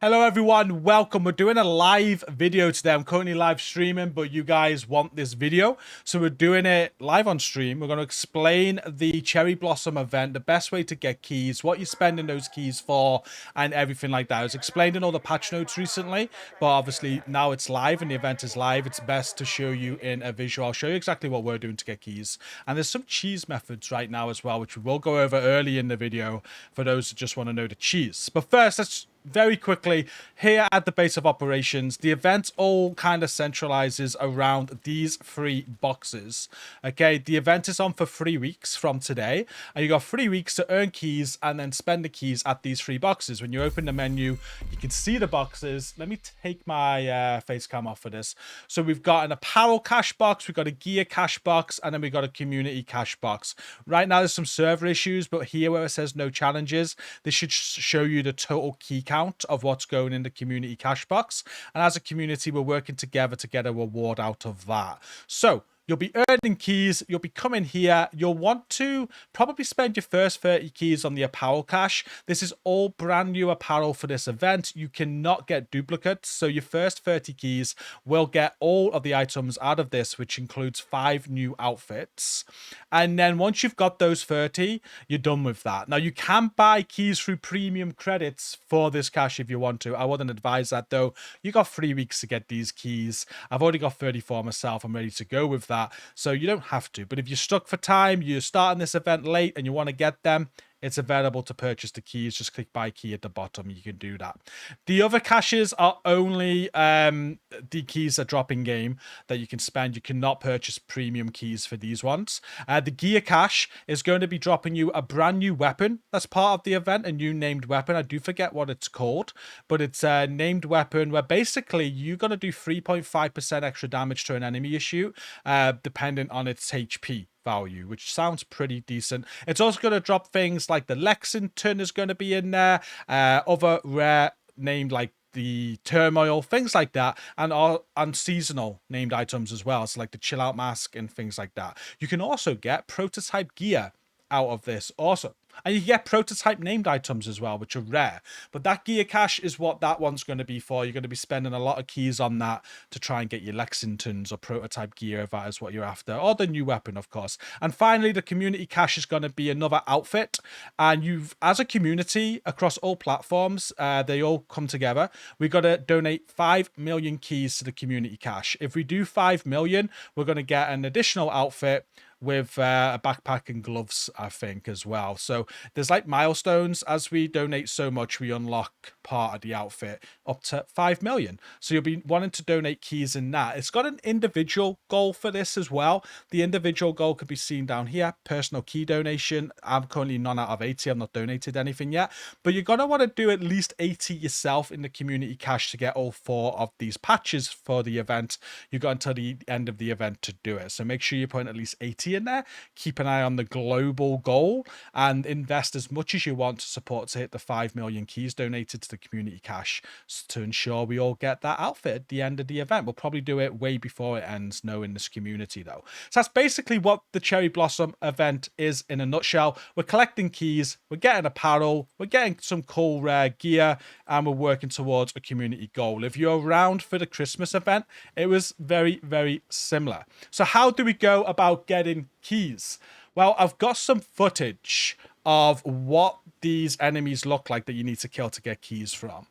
Hello everyone, welcome. We're doing a live video today. I'm currently live streaming, but you guys want this video, so we're doing it live on stream. We're going to explain the Cherry Blossom event, the best way to get keys, what you're spending those keys for, and everything like that. I was explained in all the patch notes recently, but obviously now it's live and the event is live. It's best to show you in a visual. I'll show you exactly what we're doing to get keys. And there's some cheese methods right now as well, which we will go over early in the video for those that just want to know the cheese. But first, let's very quickly, here at the base of operations, the event all kind of centralizes around these three boxes. Okay, the event is on for 3 weeks from today, and you got 3 weeks to earn keys and then spend the keys at these three boxes. When you open the menu, you can see the boxes. Let me take my face cam off for this. So we've got an apparel cash box, we've got a gear cash box, and then we've got a community cash box. Right now there's some server issues, but here where it says no challenges, this should show you the total key count of what's going in the community cash box, and as a community we're working together to get a reward out of that. So you'll be earning keys, you'll be coming here, you'll want to probably spend your first 30 keys on the apparel cache. This is all brand new apparel for this event. You cannot get duplicates, so your first 30 keys will get all of the items out of this, which includes 5 new outfits. And then once you've got those 30, you're done with that. Now you can buy keys through premium credits for this cache if you want to. I wouldn't advise that though. You got 3 weeks to get these keys. I've already got 34 myself. I'm ready to go with that. So you don't have to, but if you're stuck for time, you're starting this event late and you want to get them, it's available to purchase the keys. Just click buy key at the bottom. You can do that. The other caches are only the keys that drop in game that you can spend. You cannot purchase premium keys for these ones. The gear cache is going to be dropping you a brand new weapon. That's part of the event, a new named weapon. I do forget what it's called, but it's a named weapon where basically you're going to do 3.5% extra damage to an enemy you shoot, dependent on its HP value, which sounds pretty decent. It's also going to drop things like the Lexington is going to be in there, other rare named like the turmoil, things like that, and seasonal named items as well, so like the chill out mask and things like that. You can also get prototype gear out of this also. And you get prototype named items as well, which are rare. But that gear cache is what that one's going to be for. You're going to be spending a lot of keys on that to try and get your Lexingtons or prototype gear, if that is what you're after. Or the new weapon, of course. And finally, the community cache is going to be another outfit. And you've, as a community, across all platforms, they all come together. We've got to donate 5 million keys to the community cache. If we do 5 million, we're going to get an additional outfit with a backpack and gloves, I think, as well. So there's like milestones. As we donate so much, we unlock part of the outfit up to 5 million. So you'll be wanting to donate keys in that. It's got an individual goal for this as well. The individual goal can be seen down here, personal key donation. I'm currently none out of 80. I've not donated anything yet, but you're going to want to do at least 80 yourself in the community cache to get all 4 of these patches for the event. You've got until the end of the event to do it. So make sure you put at least 80 in there. Keep an eye on the global goal and invest as much as you want to support to hit the 5 million keys donated to the community cache to ensure we all get that outfit at the end of the event. We'll probably do it way before it ends, knowing this community though. So that's basically what the Cherry Blossom event is in a nutshell. We're collecting keys, we're getting apparel, we're getting some cool rare gear, and we're working towards a community goal. If you're around for the Christmas event, it was very, very similar. So how do we go about getting keys? Well, I've got some footage of what these enemies look like that you need to kill to get keys from.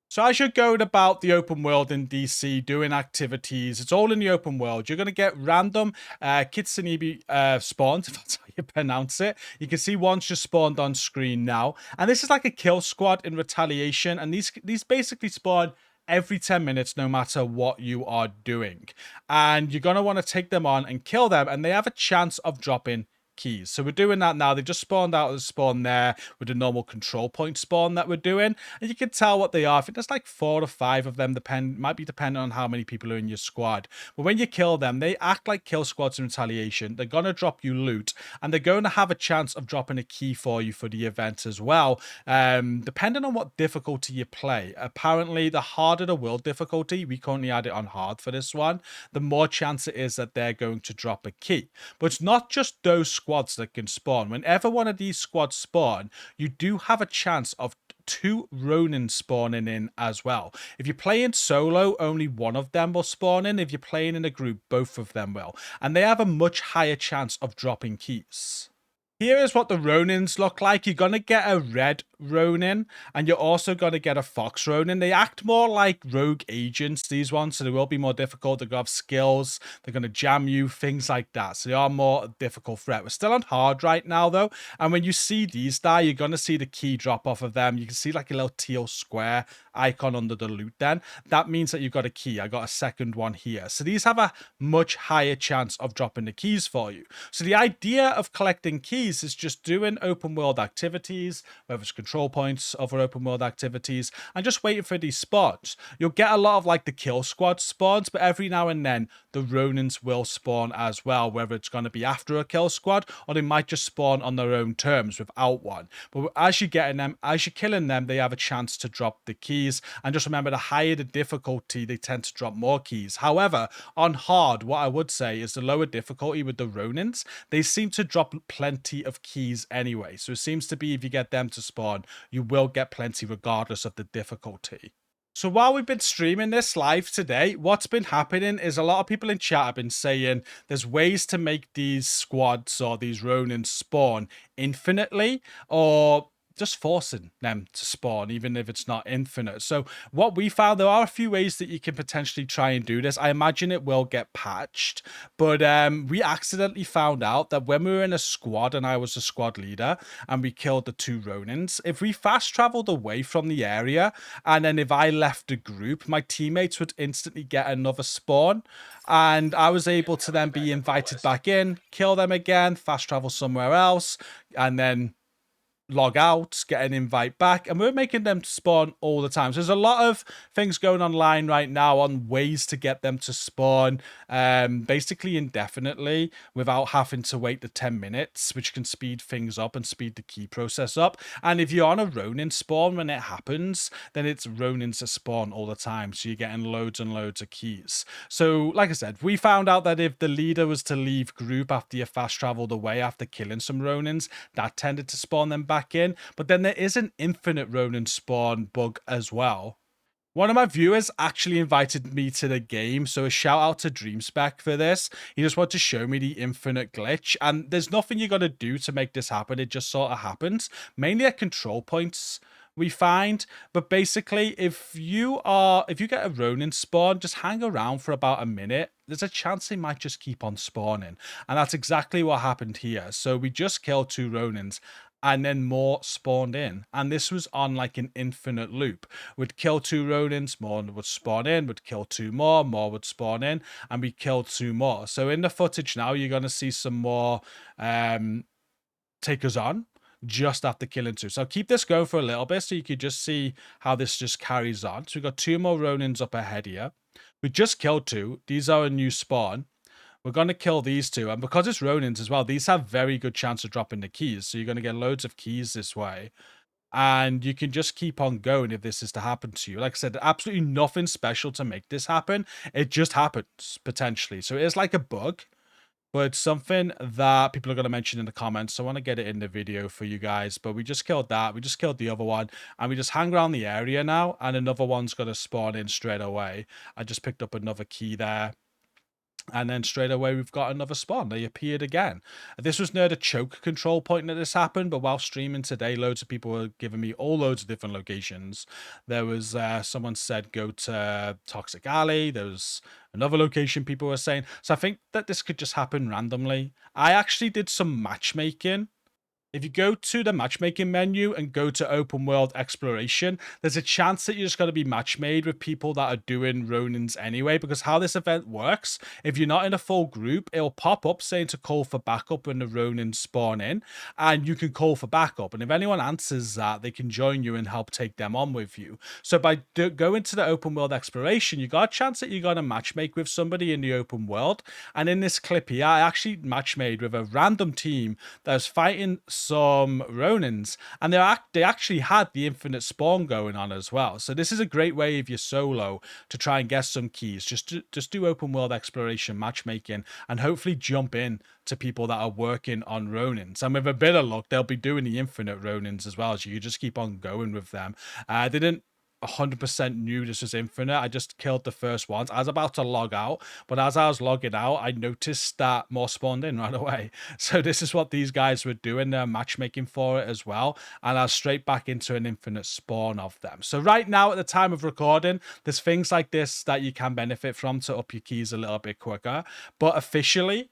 So as you're going about the open world in DC, doing activities, it's all in the open world. You're going to get random Kitsune spawns, if that's how you pronounce it. You can see one's just spawned on screen now. And this is like a kill squad in retaliation. And these basically spawn every 10 minutes, no matter what you are doing. And you're going to want to take them on and kill them. And they have a chance of dropping keys. So we're doing that now. They just spawned out of the spawn there with the normal control point spawn that we're doing, and you can tell what they are. I think there's like 4 or 5 of them, might be depending on how many people are in your squad. But when you kill them, they act like kill squads in retaliation. They're gonna drop you loot, and they're going to have a chance of dropping a key for you for the event as well, depending on what difficulty you play. Apparently the harder the world difficulty, we currently had it on hard for this one, the more chance it is that they're going to drop a key. But it's not just those squads that can spawn. Whenever one of these squads spawn, you do have a chance of 2 Ronins spawning in as well. If you're playing solo, only one of them will spawn in. If you're playing in a group, both of them will. And they have a much higher chance of dropping keys. Here is what the Ronins look like. You're going to get a red Ronin, and you're also going to get a fox Ronin. They act more like rogue agents, these ones, so they will be more difficult. They're going to have skills. They're going to jam you, things like that. So they are more difficult threat. We're still on hard right now, though. And when you see these die, you're going to see the key drop off of them. You can see like a little teal square icon under the loot then. That means that you've got a key. I got a second one here. So these have a much higher chance of dropping the keys for you. So the idea of collecting keys is just doing open world activities, whether it's control points, other open world activities, and just waiting for these spawns. You'll get a lot of like the kill squad spawns, but every now and then the Ronins will spawn as well, whether it's going to be after a kill squad or they might just spawn on their own terms without one. But as you're getting them, as you're killing them, they have a chance to drop the keys. And just remember, the higher the difficulty, they tend to drop more keys. However, on hard, what I would say is the lower difficulty with the Ronins, they seem to drop plenty of keys anyway. So it seems to be if you get them to spawn, you will get plenty regardless of the difficulty. So while we've been streaming this live today, what's been happening is a lot of people in chat have been saying there's ways to make these squads or these Ronins spawn infinitely, or just forcing them to spawn, even if it's not infinite. So what we found, there are a few ways that you can potentially try and do this. I imagine it will get patched, but we accidentally found out that when we were in a squad and I was a squad leader and we killed the 2 Ronins, if we fast traveled away from the area and then if I left the group, my teammates would instantly get another spawn and I was able to then be invited back in, kill them again, fast travel somewhere else, and then log out, get an invite back, and we're making them spawn all the time. So there's a lot of things going online right now on ways to get them to spawn basically indefinitely without having to wait the 10 minutes, which can speed things up and speed the key process up. And if you're on a Ronin spawn when it happens, then it's Ronins to spawn all the time, so you're getting loads and loads of keys. So like I said, we found out that if the leader was to leave group after you fast traveled away after killing some Ronins, that tended to spawn them back in. But then there is an infinite Ronin spawn bug as well. One of my viewers actually invited me to the game, so a shout out to DreamSpec for this. He just wanted to show me the infinite glitch, and there's nothing you got to do to make this happen. It just sort of happens, mainly at control points we find. But basically, if you get a Ronin spawn, just hang around for about a minute. There's a chance they might just keep on spawning, and that's exactly what happened here. So we just killed 2 Ronins, and then more spawned in, and this was on like an infinite loop. We'd kill 2 Ronins, more would spawn in, would kill 2 more would spawn in, and we killed 2 more. So in the footage now, you're going to see some more takers on just after killing 2. So I'll keep this going for a little bit so you could just see how this just carries on. So we've got 2 more Ronins up ahead here. We just killed 2. These are a new spawn. We're going to kill these 2. And because it's Ronins as well, these have very good chance of dropping the keys. So you're going to get loads of keys this way. And you can just keep on going if this is to happen to you. Like I said, absolutely nothing special to make this happen. It just happens, potentially. So it is like a bug, but it's something that people are going to mention in the comments. So I want to get it in the video for you guys. But we just killed that. We just killed the other one. And we just hang around the area now. And another one's going to spawn in straight away. I just picked up another key there. And then straight away, we've got another spawn. They appeared again. This was near the choke control point that this happened. But while streaming today, loads of people were giving me all loads of different locations. There was someone said go to Toxic Alley. There was another location people were saying. So I think that this could just happen randomly. I actually did some matchmaking. If you go to the matchmaking menu and go to open world exploration, there's a chance that you're just going to be match made with people that are doing Ronins anyway, because how this event works, if you're not in a full group, it'll pop up saying to call for backup when the Ronins spawn in, and you can call for backup. And if anyone answers that, they can join you and help take them on with you. So by going to the open world exploration, you got a chance that you're going to matchmake with somebody in the open world. And in this clip here, I actually match made with a random team that was fighting some Ronins, and they actually had the infinite spawn going on as well. So this is a great way if you're solo to try and get some keys. Just do open world exploration, matchmaking, and hopefully jump in to people that are working on Ronins. And with a bit of luck, they'll be doing the infinite Ronins as well. So you just keep on going with them. They didn't 100% knew this was infinite. I just killed the first ones. I was about to log out, but as I was logging out, I noticed that more spawned in right away. So this is what these guys were doing. They're matchmaking for it as well, and I was straight back into an infinite spawn of them. So right now, at the time of recording, there's things like this that you can benefit from to up your keys a little bit quicker. But officially,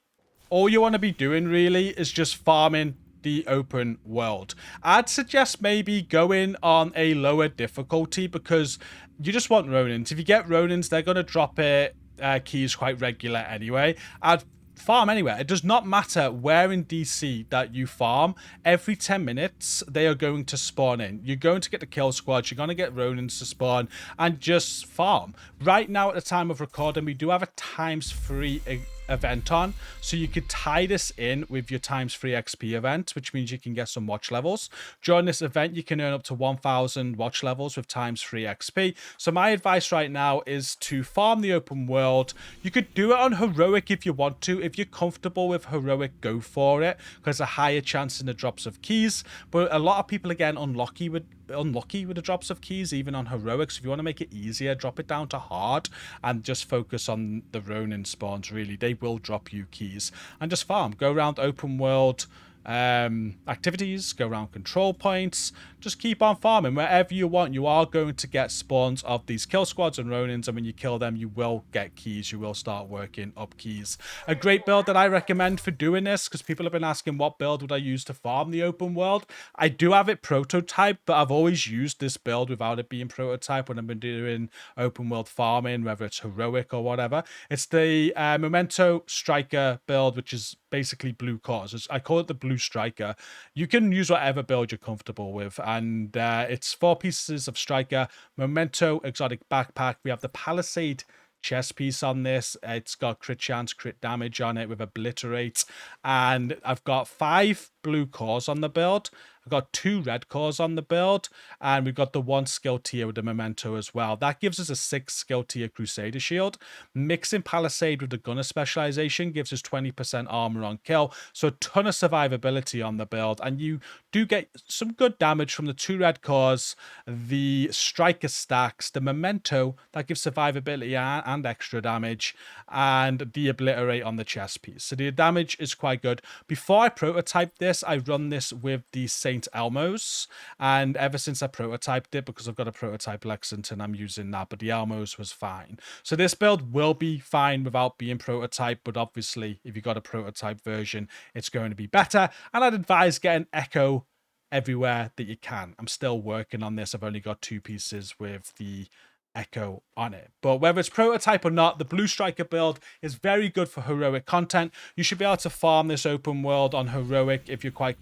all you want to be doing really is just farming the open world. I'd suggest maybe going on a lower difficulty because you just want Ronins. If you get Ronins, they're going to drop it keys quite regular anyway. I'd farm anywhere. It does not matter where in DC that you farm. Every 10 minutes, they are going to spawn in. You're going to get the kill squads. You're going to get Ronins to spawn and just farm. Right now, at the time of recording, we do have a ×3 event on, so you could tie this in with your ×3 XP event, which means you can get some watch levels. During this event, you can earn up to 1,000 watch levels with ×3 XP. So my advice right now is to farm the open world. You could do it on heroic if you want to. If you're comfortable with heroic, go for it, because a higher chance in the drops of keys. But a lot of people are getting unlucky with the drops of keys, even on heroics. If you want to make it easier, drop it down to hard and just focus on the Ronin spawns. Really, they will drop you keys, and just farm. Go around open world activities, go around control points, just keep on farming wherever you want. You are going to get spawns of these kill squads and Ronins, and when you kill them, you will get keys. You will start working up keys. A great build that I recommend for doing this, because people have been asking what build would I use to farm the open world. I do have it prototyped, but I've always used this build without it being prototype when I've been doing open world farming, whether it's heroic or whatever. It's the Memento Striker build, which is basically blue cores. I call it the blue striker. You can use whatever build you're comfortable with, and it's 4 pieces of striker, Memento exotic backpack. We have the Palisade chest piece on this. It's got crit chance, crit damage on it with obliterate, and I've got 5 blue cores on the build. I've got 2 red cores on the build, and we've got the 1 skill tier with the Memento as well. That gives us a 6 skill tier Crusader shield. Mixing Palisade with the Gunner specialization gives us 20% armor on kill, so a ton of survivability on the build, and you do get some good damage from the 2 red cores, the Striker stacks, the Memento that gives survivability and extra damage, and the obliterate on the chest piece. So the damage is quite good. Before I prototyped this, I run this with the Saint Elmos, and ever since I prototyped it, because I've got a prototype Lexington, I'm using that, but the Elmos was fine. So this build will be fine without being prototyped, but obviously if you got a prototype version, it's going to be better, and I'd advise getting Echo everywhere that you can. I'm still working on this. I've only got 2 pieces with the Echo on it, but whether it's prototype or not, the blue striker build is very good for heroic content. You should be able to farm this open world on heroic if you're quite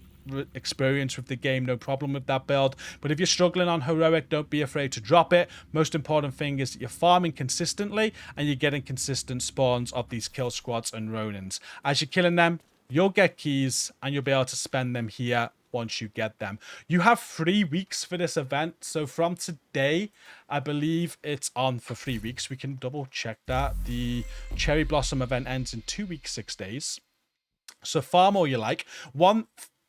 experienced with the game. No problem with that build, but if you're struggling on heroic, don't be afraid to drop it. Most important thing is that you're farming consistently and you're getting consistent spawns of these kill squads and Ronins. As you're killing them, you'll get keys and you'll be able to spend them here once you get them. You have 3 weeks for this event, so from today, I believe it's on for 3 weeks. We can double check that. The Cherry Blossom event ends in 2 weeks, 6 days. So farm all you like.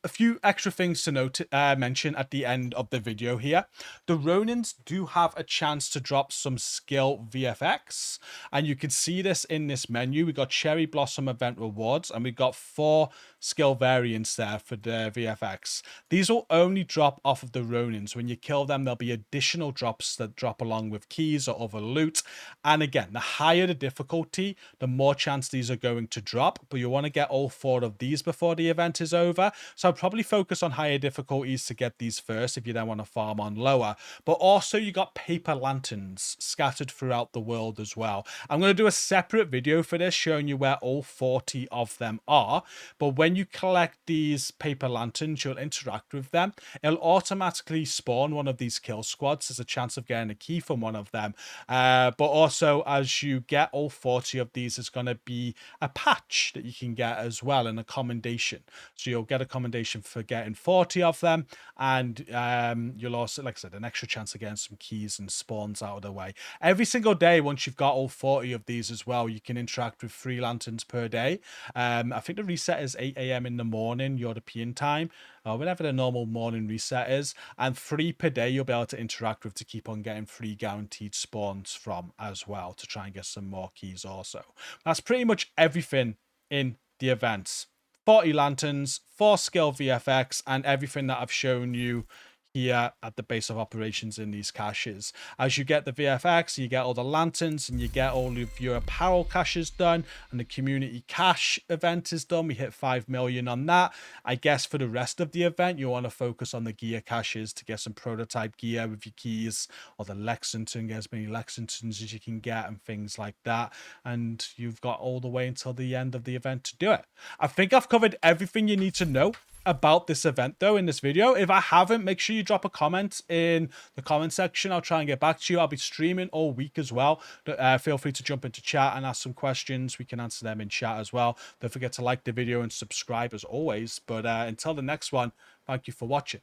A few extra things to mention at the end of the video here. The Ronins do have a chance to drop some skill VFX, and you can see this in this menu. We got Cherry Blossom event rewards, and we got 4 skill variants there for the VFX. These will only drop off of the Ronins. When you kill them, there'll be additional drops that drop along with keys or other loot. And again, the higher the difficulty, the more chance these are going to drop, but you want to get all 4 of these before the event is over. So I'll probably focus on higher difficulties to get these first if you don't want to farm on lower. But also you got paper lanterns scattered throughout the world as well. I'm going to do a separate video for this showing you where all 40 of them are. But when you collect these paper lanterns, you'll interact with them. It'll automatically spawn one of these kill squads. There's a chance of getting a key from one of them. But also as you get all 40 of these, there's going to be a patch that you can get as well, and a commendation. So you'll get a commendation recommendation for getting 40 of them, and you'll also, like I said, an extra chance of getting some keys and spawns out of the way. Every single day, once you've got all 40 of these as well, you can interact with 3 lanterns per day. I think the reset is 8 a.m. in the morning European time, or whenever the normal morning reset is, and 3 per day you'll be able to interact with to keep on getting 3 guaranteed spawns from as well, to try and get some more keys also. That's pretty much everything in the events. 40 lanterns, 4 skill VFX, and everything that I've shown you here at the base of operations in these caches. As you get the VFX, you get all the lanterns, and you get all of your apparel caches done, and the community cache event is done. We hit 5 million on that. I guess for the rest of the event, you want to focus on the gear caches to get some prototype gear with your keys, or the Lexington, get as many Lexingtons as you can get, and things like that. And you've got all the way until the end of the event to do it. I think I've covered everything you need to know about this event though in this video. If I haven't, make sure you drop a comment in the comment section. I'll try and get back to you. I'll be streaming all week as well. Feel free to jump into chat and ask some questions. We can answer them in chat as well. Don't forget to like the video and subscribe as always. But until the next one, thank you for watching.